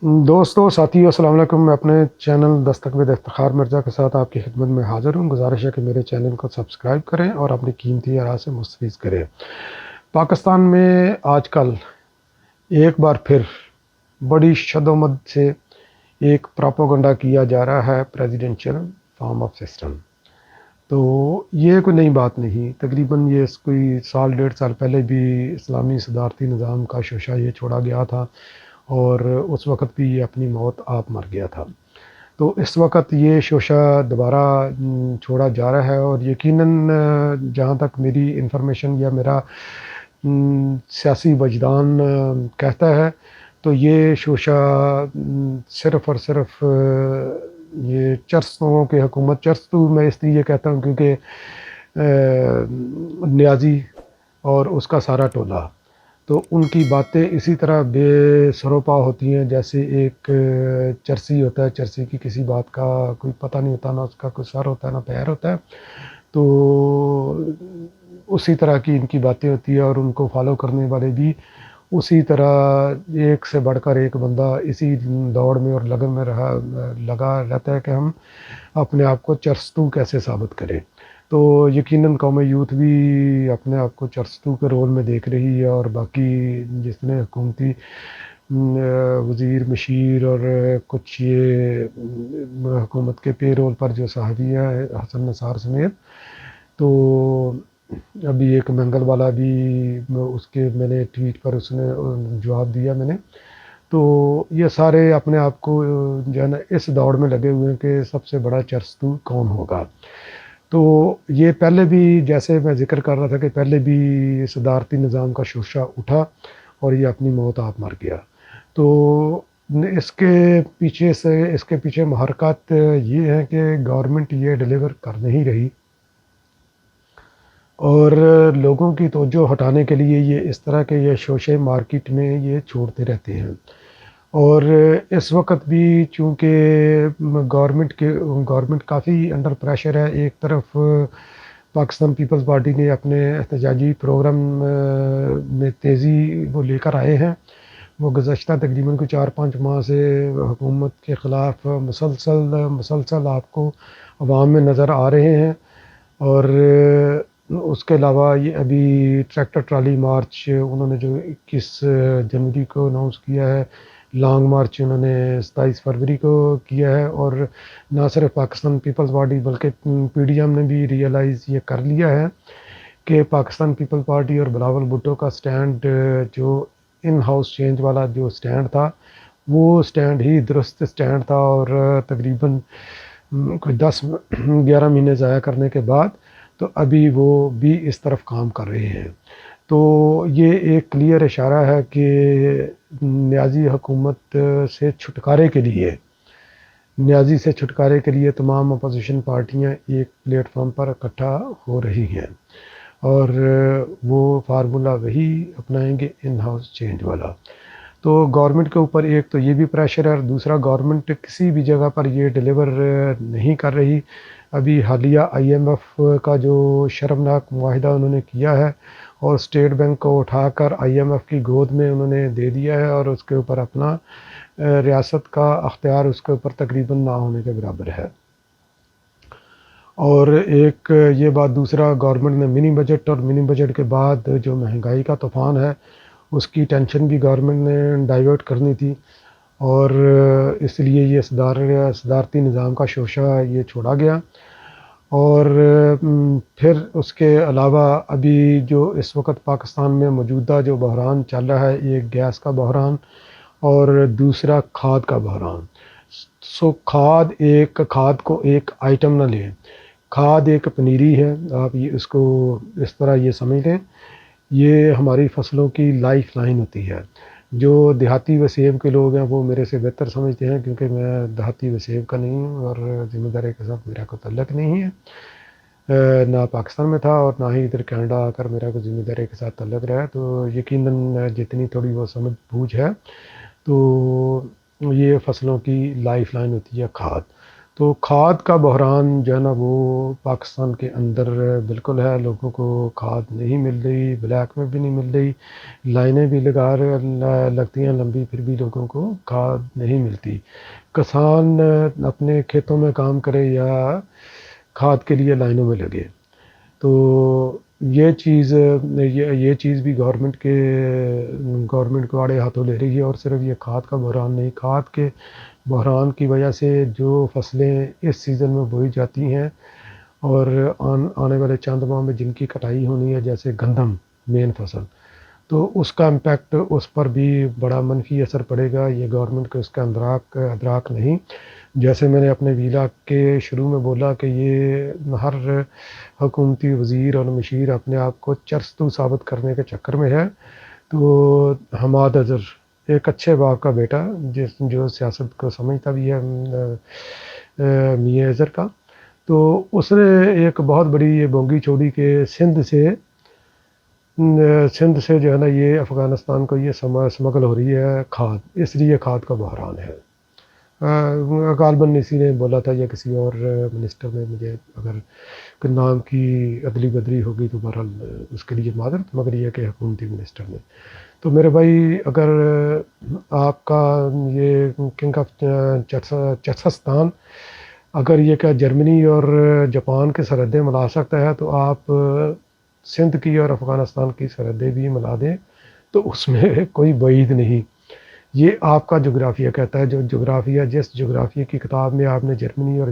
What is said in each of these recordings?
دوستو ساتھیو السلام علیکم۔ میں اپنے چینل دستک بد افتخار مرزا کے ساتھ آپ کی خدمت میں حاضر ہوں۔ گزارش ہے کہ میرے چینل کو سبسکرائب کریں اور اپنی قیمتی آراء سے مستفیض کریں۔ پاکستان میں آج کل ایک بار پھر بڑی شد و مد سے ایک پراپوگنڈا کیا جا رہا ہے پریزیڈنشل فارم آف سسٹم۔ تو یہ کوئی نئی بات نہیں، تقریباً یہ کوئی سال ڈیڑھ سال پہلے بھی اسلامی صدارتی نظام کا شوشہ یہ چھوڑا گیا تھا، اور اس وقت بھی یہ اپنی موت آپ مر گیا تھا۔ تو اس وقت یہ شوشہ دوبارہ چھوڑا جا رہا ہے، اور یقیناً جہاں تک میری انفارمیشن یا میرا سیاسی وجدان کہتا ہے تو یہ شوشہ صرف اور صرف یہ چرسوں کی حکومت، چرس تو میں اس لیے کہتا ہوں کیونکہ نیازی اور اس کا سارا ٹولہ، تو ان کی باتیں اسی طرح بے سروپا ہوتی ہیں جیسے ایک چرسی ہوتا ہے، چرسی کی کسی بات کا کوئی پتہ نہیں ہوتا، نہ اس کا کوئی سر ہوتا ہے نہ پیر ہوتا ہے، تو اسی طرح کی ان کی باتیں ہوتی ہیں، اور ان کو فالو کرنے والے بھی اسی طرح ایک سے بڑھ کر ایک بندہ اسی دوڑ میں اور لگن میں لگا رہتا ہے کہ ہم اپنے آپ کو چرستو کیسے ثابت کریں۔ تو یقیناً قوم یوتھ بھی اپنے آپ کو چرستو کے رول میں دیکھ رہی ہے، اور باقی جس نے حکومتی وزیر مشیر اور کچھ یہ حکومت کے پے رول پر جو صحافی ہیں حسن نثار سمیت، تو ابھی ایک منگل والا بھی اس کے میں نے ٹویٹ پر اس نے جواب دیا میں نے، تو یہ سارے اپنے آپ کو جو ہے نا اس دوڑ میں لگے ہوئے ہیں کہ سب سے بڑا چرستو کون ہوگا۔ تو یہ پہلے بھی جیسے میں ذکر کر رہا تھا کہ پہلے بھی صدارتی نظام کا شوشہ اٹھا اور یہ اپنی موت آپ مر گیا۔ تو اس کے پیچھے محرکات یہ ہیں کہ گورنمنٹ یہ ڈیلیور کر نہیں رہی، اور لوگوں کی توجہ ہٹانے کے لیے یہ اس طرح کے یہ شوشے مارکیٹ میں یہ چھوڑتے رہتے ہیں۔ اور اس وقت بھی چونکہ گورنمنٹ کافی انڈر پریشر ہے، ایک طرف پاکستان پیپلز پارٹی نے اپنے احتجاجی پروگرام میں تیزی وہ لے کر آئے ہیں، وہ گزشتہ تقریباً کوئی 4-5 ماہ سے حکومت کے خلاف مسلسل آپ کو عوام میں نظر آ رہے ہیں، اور اس کے علاوہ یہ ابھی ٹریکٹر ٹرالی مارچ انہوں نے جو 21 جنوری کو اناؤنس کیا ہے، لانگ مارچ انہوں نے 27 فروری کو کیا ہے، اور نہ صرف پاکستان پیپلز پارٹی بلکہ پی ڈی ایم نے بھی ریئلائز یہ کر لیا ہے کہ پاکستان پیپل پارٹی اور بلاول بھٹو کا سٹینڈ جو ان ہاؤس چینج والا جو سٹینڈ تھا وہ سٹینڈ ہی درست سٹینڈ تھا، اور تقریباً کوئی 10-11 مہینے ضائع کرنے کے بعد تو ابھی وہ بھی اس طرف کام کر رہے ہیں۔ تو یہ ایک کلیئر اشارہ ہے کہ نیازی حکومت سے چھٹکارے کے لیے تمام اپوزیشن پارٹیاں ایک پلیٹ فارم پر اکٹھا ہو رہی ہیں، اور وہ فارمولا وہی اپنائیں گے ان ہاؤس چینج والا۔ تو گورنمنٹ کے اوپر ایک تو یہ بھی پریشر ہے، اور دوسرا گورنمنٹ کسی بھی جگہ پر یہ ڈیلیور نہیں کر رہی۔ ابھی حالیہ آئی ایم ایف کا جو شرمناک معاہدہ انہوں نے کیا ہے اور اسٹیٹ بینک کو اٹھا کر آئی ایم ایف کی گود میں انہوں نے دے دیا ہے، اور اس کے اوپر اپنا ریاست کا اختیار اس کے اوپر تقریباً نہ ہونے کے برابر ہے۔ اور ایک یہ بات، دوسرا گورنمنٹ نے منی بجٹ، اور منی بجٹ کے بعد جو مہنگائی کا طوفان ہے اس کی ٹینشن بھی گورنمنٹ نے ڈائیورٹ کرنی تھی، اور اس لیے یہ صدارتی نظام کا شوشہ یہ چھوڑا گیا۔ اور پھر اس کے علاوہ ابھی جو اس وقت پاکستان میں موجودہ جو بحران چل رہا ہے، ایک گیس کا بحران اور دوسرا کھاد کا بحران۔ کھاد کو ایک آئٹم نہ لیں، کھاد ایک پنیری ہے، آپ یہ اس کو اس طرح یہ سمجھ لیں، یہ ہماری فصلوں کی لائف لائن ہوتی ہے۔ جو دیہاتی وسیب کے لوگ ہیں وہ میرے سے بہتر سمجھتے ہیں، کیونکہ میں دیہاتی وسیب کا نہیں ہوں اور ذمہ داری کے ساتھ میرا کوئی تعلق نہیں ہے، نہ پاکستان میں تھا اور نہ ہی ادھر کینیڈا آ کر میرا کوئی ذمہ داری کے ساتھ تعلق رہا ہے۔ تو یقیناً جتنی تھوڑی وہ سمجھ بوجھ ہے، تو یہ فصلوں کی لائف لائن ہوتی ہے کھاد۔ تو کھاد کا بحران جو ہے نا وہ پاکستان کے اندر بالکل ہے. لوگوں کو کھاد نہیں مل رہی، بلیک میں بھی نہیں مل رہی، لائنیں بھی لگتی ہیں لمبی، پھر بھی لوگوں کو کھاد نہیں ملتی. کسان اپنے کھیتوں میں کام کرے یا کھاد کے لیے لائنوں میں لگے. تو یہ چیز بھی گورنمنٹ کو آڑے ہاتھوں لے رہی ہے. اور صرف یہ کھاد کا بحران نہیں، کھاد کے بحران کی وجہ سے جو فصلیں اس سیزن میں بوئی جاتی ہیں اور آنے والے چند ماہ میں جن کی کٹائی ہونی ہے، جیسے گندم مین فصل، تو اس کا امپیکٹ اس پر بھی بڑا منفی اثر پڑے گا. یہ گورنمنٹ کو اس کا ادراک نہیں. جیسے میں نے اپنے ویلا کے شروع میں بولا کہ یہ ہر حکومتی وزیر اور مشیر اپنے آپ کو چرستو ثابت کرنے کے چکر میں ہے. تو حماد اظہر ایک اچھے باپ کا بیٹا جو سیاست کو سمجھتا بھی ہے، میاں اظہر کا، تو اس نے ایک بہت بڑی یہ بونگی چھوڑی کہ سندھ سے جو ہے نا یہ افغانستان کو یہ سمگل ہو رہی ہے کھاد، اس لیے کھاد کا بحران ہے. غالباً اسی نے بولا تھا یا کسی اور منسٹر نے، مجھے اگر نام کی عدلی بدلی ہوگی تو بہرحال اس کے لیے معذرت، مگر یہ کہ حکومتی منسٹر نے. تو میرے بھائی، اگر آپ کا یہ کنگ آف چرستان اگر یہ کہ جرمنی اور جاپان کی سرحدیں ملا سکتا ہے، تو آپ سندھ کی اور افغانستان کی سرحدیں بھی ملا دیں تو اس میں کوئی بعید نہیں. یہ آپ کا جغرافیہ کہتا ہے. جس جغرافیہ کی کتاب میں آپ نے جرمنی اور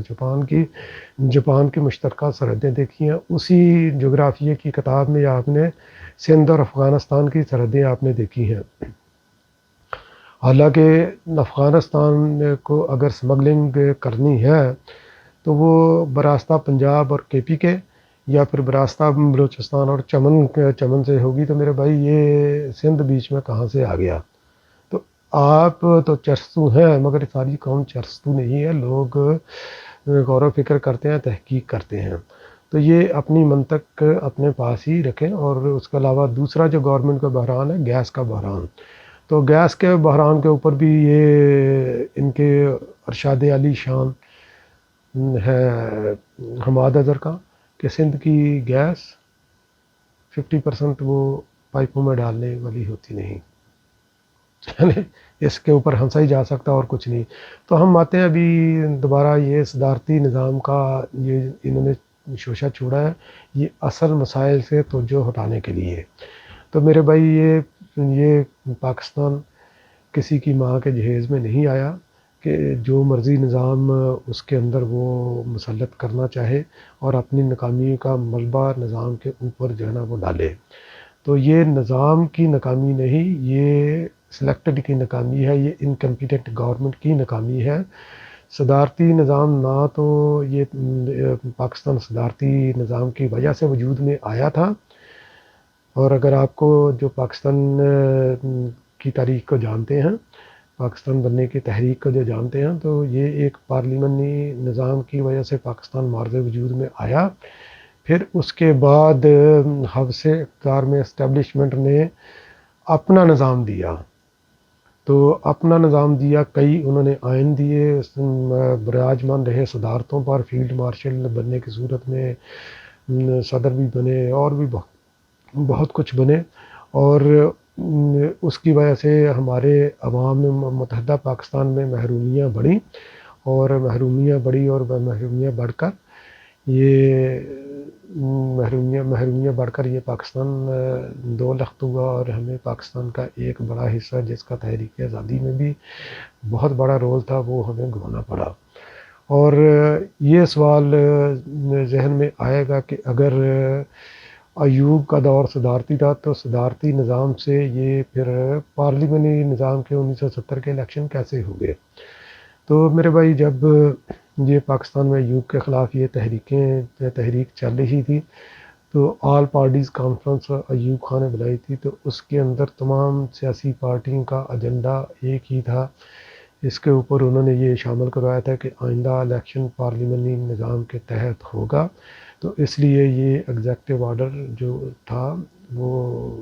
جاپان کی مشترکہ سرحدیں دیکھی ہیں، اسی جغرافیہ کی کتاب میں آپ نے سندھ اور افغانستان کی سرحدیں آپ نے دیکھی ہیں. حالانکہ افغانستان کو اگر سمگلنگ کرنی ہے تو وہ براستہ پنجاب اور کے پی کے، یا پھر براستہ بلوچستان اور چمن سے ہوگی. تو میرے بھائی، یہ سندھ بیچ میں کہاں سے آ گیا؟ تو آپ تو چرستو ہیں، مگر ساری قوم چرستو نہیں ہے. لوگ غور و فکر کرتے ہیں، تحقیق کرتے ہیں. تو یہ اپنی منطق اپنے پاس ہی رکھیں. اور اس کے علاوہ دوسرا جو گورنمنٹ کا بحران ہے، گیس کا بحران. تو گیس کے بحران کے اوپر بھی یہ ان کے ارشاد علی شان ہے حماد اظہر کا کہ سندھ کی گیس 50% وہ پائپوں میں ڈالنے والی ہوتی نہیں. اس کے اوپر ہنسا ہی جا سکتا اور کچھ نہیں. تو ہم آتے ہیں ابھی دوبارہ یہ صدارتی نظام کا یہ انہوں نے شوشہ چھوڑا ہے، یہ اصل مسائل سے توجہ ہٹانے کے لیے. تو میرے بھائی، یہ پاکستان کسی کی ماں کے جہیز میں نہیں آیا کہ جو مرضی نظام اس کے اندر وہ مسلط کرنا چاہے اور اپنی ناکامی کا ملبہ نظام کے اوپر جو ہے نا وہ ڈالے. تو یہ نظام کی ناکامی نہیں، یہ سلیکٹڈ کی ناکامی ہے، یہ انکمپیٹنٹ گورنمنٹ کی ناکامی ہے. صدارتی نظام نہ تو یہ پاکستان صدارتی نظام کی وجہ سے وجود میں آیا تھا. اور اگر آپ کو جو پاکستان کی تاریخ کو جانتے ہیں، پاکستان بننے کی تحریک کو جو جانتے ہیں، تو یہ ایک پارلیمانی نظام کی وجہ سے پاکستان معرض وجود میں آیا. پھر اس کے بعد حوث اقتدار میں اسٹیبلشمنٹ نے اپنا نظام دیا. تو اپنا نظام دیا، کئی انہوں نے آئین دیے، براجمان رہے صدارتوں پر، فیلڈ مارشل بننے کی صورت میں صدر بھی بنے، اور بھی بہت کچھ بنے. اور اس کی وجہ سے ہمارے عوام متحدہ پاکستان میں محرومیاں بڑھیں، اور محرومیاں بڑھ کر یہ بڑھ کر یہ پاکستان دو لخت ہوا. اور ہمیں پاکستان کا ایک بڑا حصہ جس کا تحریک آزادی میں بھی بہت بڑا رول تھا، وہ ہمیں گھونا پڑا. اور یہ سوال ذہن میں آئے گا کہ اگر ایوب کا دور صدارتی تھا تو صدارتی نظام سے یہ پھر پارلیمانی نظام کے 1970 کے الیکشن کیسے ہو گئے؟ تو میرے بھائی، جب یہ پاکستان میں ایوب کے خلاف یہ تحریک چل رہی تھی، تو all parties conference Ayub Khan نے بلائی تھی. تو اس کے اندر تمام سیاسی پارٹیوں کا ایجنڈا ایک ہی تھا. اس کے اوپر انہوں نے یہ شامل کروایا تھا کہ آئندہ الیکشن پارلیمانی نظام کے تحت ہوگا. تو اس لیے یہ ایگزیکٹو آرڈر جو تھا وہ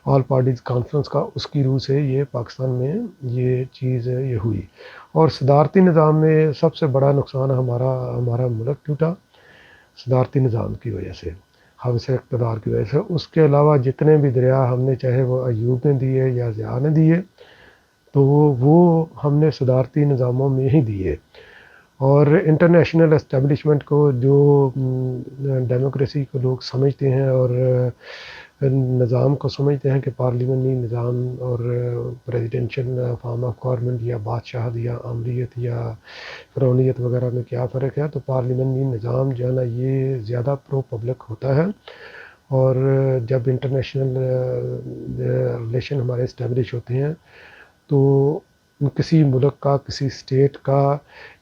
آل پارٹیز کانفرنس کا، اس کی روح سے یہ پاکستان میں یہ چیز یہ ہوئی. اور صدارتی نظام میں سب سے بڑا نقصان ہمارا ملک ٹوٹا صدارتی نظام کی وجہ سے، حوث اقتدار کی وجہ سے. اس کے علاوہ جتنے بھی دریا ہم نے، چاہے وہ ایوب نے دیے یا ضیاء نے دیے، تو وہ ہم نے صدارتی نظاموں میں ہی دیے. اور انٹرنیشنل اسٹیبلشمنٹ کو جو ڈیموکریسی کو لوگ سمجھتے ہیں اور نظام کو سمجھتے ہیں کہ پارلیمنٹری نظام اور پریزیڈنشل فارم آف گورنمنٹ یا بادشاہت یا آمریت یا فرعونیت وغیرہ میں کیا فرق ہے، تو پارلیمنٹری نظام جو ہے نا یہ زیادہ پرو پبلک ہوتا ہے. اور جب انٹرنیشنل ریلیشن ہمارے اسٹیبلش ہوتے ہیں تو کسی ملک کا، کسی اسٹیٹ کا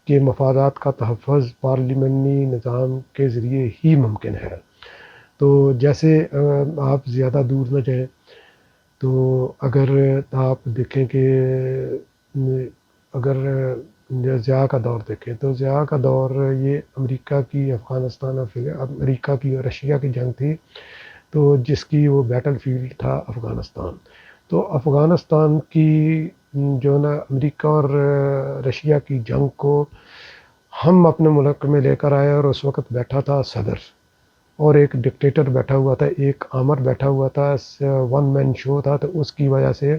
کے مفادات کا تحفظ پارلیمنٹری نظام کے ذریعے ہی ممکن ہے. تو جیسے آپ زیادہ دور نہ جائیں، تو اگر آپ دیکھیں کہ اگر ضیاء کا دور دیکھیں تو ضیاء کا دور یہ امریکہ کی امریکہ کی اور رشیا کی جنگ تھی، تو جس کی وہ بیٹل فیلڈ تھا افغانستان. تو افغانستان کی جو نا امریکہ اور رشیا کی جنگ کو ہم اپنے ملک میں لے کر آئے، اور اس وقت بیٹھا تھا صدر اور ایک ڈکٹیٹر بیٹھا ہوا تھا، ایک آمر بیٹھا ہوا تھا، ون مین شو تھا. تو اس کی وجہ سے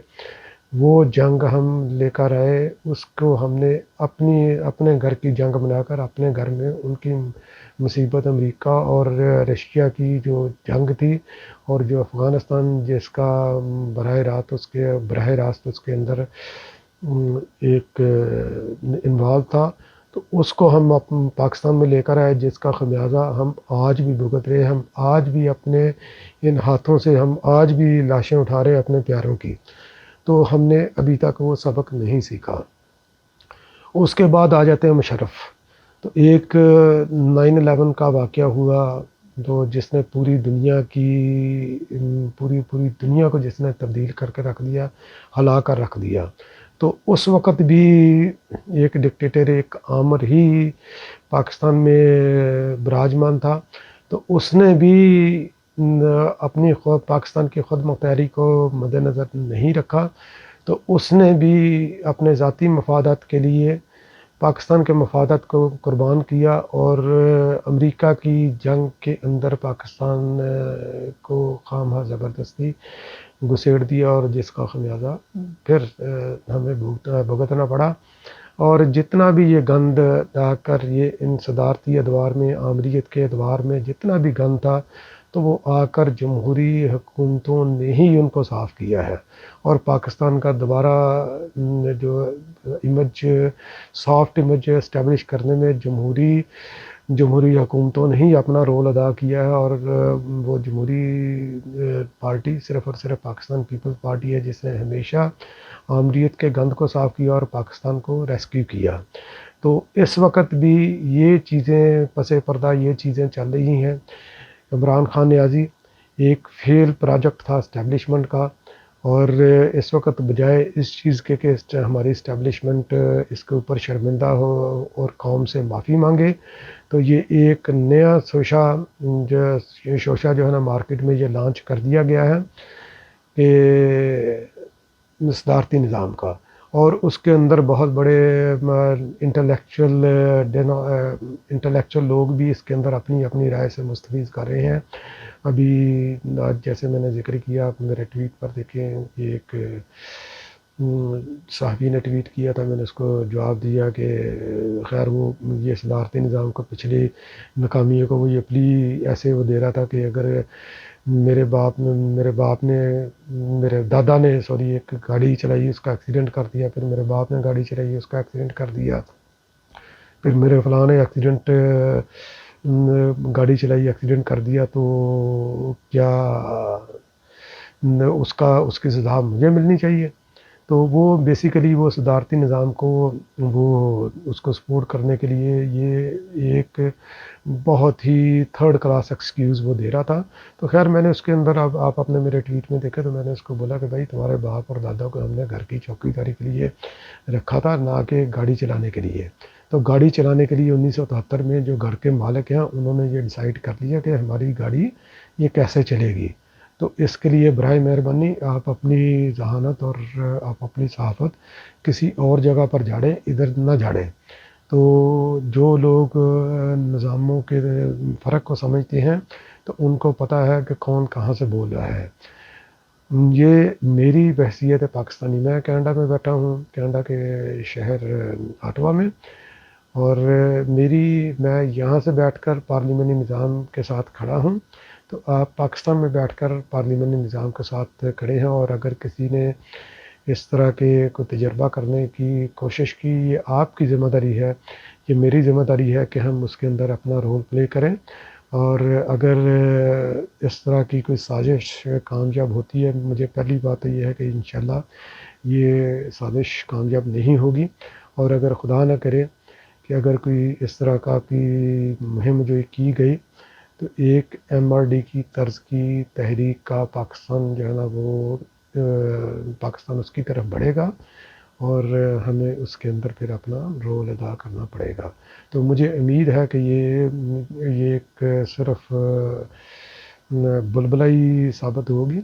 وہ جنگ ہم لے کر آئے، اس کو ہم نے اپنے گھر کی جنگ بنا کر اپنے گھر میں ان کی مصیبت امریکہ اور رشیا کی جو جنگ تھی، اور جو افغانستان جس کا براہ راست اس کے اندر ایک انوالو تھا، تو اس کو ہم پاکستان میں لے کر آئے، جس کا خمیازہ ہم آج بھی بھگت رہے. ہم آج بھی اپنے ان ہاتھوں سے ہم آج بھی لاشیں اٹھا رہے اپنے پیاروں کی. تو ہم نے ابھی تک وہ سبق نہیں سیکھا. اس کے بعد آ جاتے ہیں مشرف. تو ایک 9/11 کا واقعہ ہوا، تو جس نے پوری دنیا کو جس نے تبدیل کر کے رکھ دیا، ہلا کر رکھ دیا. تو اس وقت بھی ایک ڈکٹیٹر، ایک آمر ہی پاکستان میں براجمان تھا. تو اس نے بھی اپنی پاکستان کی خود مختاری کو مد نظر نہیں رکھا. تو اس نے بھی اپنے ذاتی مفادات کے لیے پاکستان کے مفادات کو قربان کیا، اور امریکہ کی جنگ کے اندر پاکستان کو خواہ زبردستی گھسیڑ دیا، اور جس کا خمیازہ پھر ہمیں بھگتنا پڑا. اور جتنا بھی یہ گند آ کر یہ ان صدارتی ادوار میں، آمریت کے ادوار میں جتنا بھی گند تھا، تو وہ آ کر جمہوری حکومتوں نے ہی ان کو صاف کیا ہے. اور پاکستان کا دوبارہ جو سافٹ امیج اسٹیبلش کرنے میں جمہوری حکومتوں نے ہی اپنا رول ادا کیا ہے. اور وہ جمہوری پارٹی صرف اور صرف پاکستان پیپلز پارٹی ہے، جس نے ہمیشہ آمریت کے گند کو صاف کیا اور پاکستان کو ریسکیو کیا. تو اس وقت بھی یہ چیزیں پس پردہ یہ چیزیں چل رہی ہیں. عمران خان نیازی ایک فیل پروجیکٹ تھا اسٹیبلشمنٹ کا، اور اس وقت بجائے اس چیز کے کہ ہماری اسٹیبلشمنٹ اس کے اوپر شرمندہ ہو اور قوم سے معافی مانگے، تو یہ ایک نیا شوشہ جو ہے نا مارکیٹ میں یہ لانچ کر دیا گیا ہے کہ صدارتی نظام کا. اور اس کے اندر بہت بڑے انٹلیکچوئل لوگ بھی اس کے اندر اپنی رائے سے مستفید کر رہے ہیں. ابھی جیسے میں نے ذکر کیا، میرے ٹویٹ پر دیکھیں، ایک صحافی نے ٹویٹ کیا تھا، میں نے اس کو جواب دیا کہ خیر وہ یہ صدارتی نظام کو پچھلی ناکامیوں کو وہ یہ پلی ایسے وہ دے رہا تھا کہ اگر میرے دادا نے ایک گاڑی چلائی، اس کا ایکسیڈنٹ کر دیا، پھر میرے باپ نے گاڑی چلائی، اس کا ایکسیڈنٹ کر دیا، پھر میرے فلاں نے گاڑی چلائی، ایکسیڈنٹ کر دیا، تو کیا اس کی سزا مجھے ملنی چاہیے؟ تو وہ بیسیکلی وہ صدارتی نظام کو اس کو سپورٹ کرنے کے لیے یہ ایک بہت ہی تھرڈ کلاس ایکسکیوز وہ دے رہا تھا. تو خیر میں نے اس کے اندر آپ اپنے میرے ٹویٹ میں دیکھے، تو میں نے اس کو بولا کہ بھائی تمہارے باپ اور دادا کو ہم نے گھر کی چوکیداری کے لیے رکھا تھا، نہ کہ گاڑی چلانے کے لیے. تو گاڑی چلانے کے لیے 1973 میں جو گھر کے مالک ہیں انہوں نے یہ ڈیسائیڈ کر لیا کہ ہماری گاڑی یہ کیسے چلے گی. تو اس کے لیے برائے مہربانی آپ اپنی ذہانت اور آپ اپنی صحافت کسی اور جگہ پر جھاڑیں، ادھر نہ جھاڑیں. تو جو لوگ نظاموں کے فرق کو سمجھتے ہیں تو ان کو پتہ ہے کہ کون کہاں سے بول رہا ہے. یہ میری بحثیت پاکستانی، میں کینیڈا میں بیٹھا ہوں، کینیڈا کے شہر آٹوا میں، اور میں یہاں سے بیٹھ کر پارلیمانی نظام کے ساتھ کھڑا ہوں. تو آپ پاکستان میں بیٹھ کر پارلیمانی نظام کے ساتھ کھڑے ہیں، اور اگر کسی نے اس طرح کے کوئی تجربہ کرنے کی کوشش کی، یہ آپ کی ذمہ داری ہے، یہ میری ذمہ داری ہے کہ ہم اس کے اندر اپنا رول پلے کریں. اور اگر اس طرح کی کوئی سازش کامیاب ہوتی ہے، مجھے پہلی بات تو یہ ہے کہ انشاءاللہ یہ سازش کامیاب نہیں ہوگی. اور اگر خدا نہ کرے کہ اگر کوئی اس طرح کا کی مہم جو کی گئی تو ایک MRD کی طرز کی تحریک کا پاکستان جو ہے نا وہ پاکستان اس کی طرف بڑھے گا، اور ہمیں اس کے اندر پھر اپنا رول ادا کرنا پڑے گا. تو مجھے امید ہے کہ یہ ایک صرف بلبلہ ہی ثابت ہوگی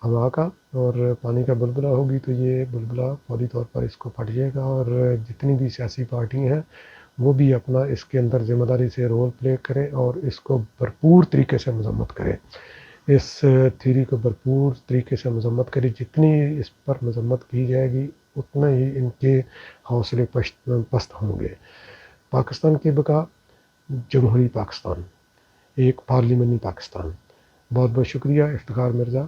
ہوا کا، اور پانی کا بلبلہ ہوگی، تو یہ بلبلہ فوری طور پر اس کو پھٹ جائے گا. اور جتنی بھی سیاسی پارٹی ہیں وہ بھی اپنا اس کے اندر ذمہ داری سے رول پلے کریں اور اس کو بھرپور طریقے سے مذمت کریں. اس تھیوری کو بھرپور طریقے سے مذمت کریں. جتنی اس پر مذمت کی جائے گی اتنا ہی ان کے حوصلے پست ہوں گے. پاکستان کی بقا، جمہوری پاکستان، ایک پارلیمانی پاکستان. بہت بہت شکریہ افتخار مرزا.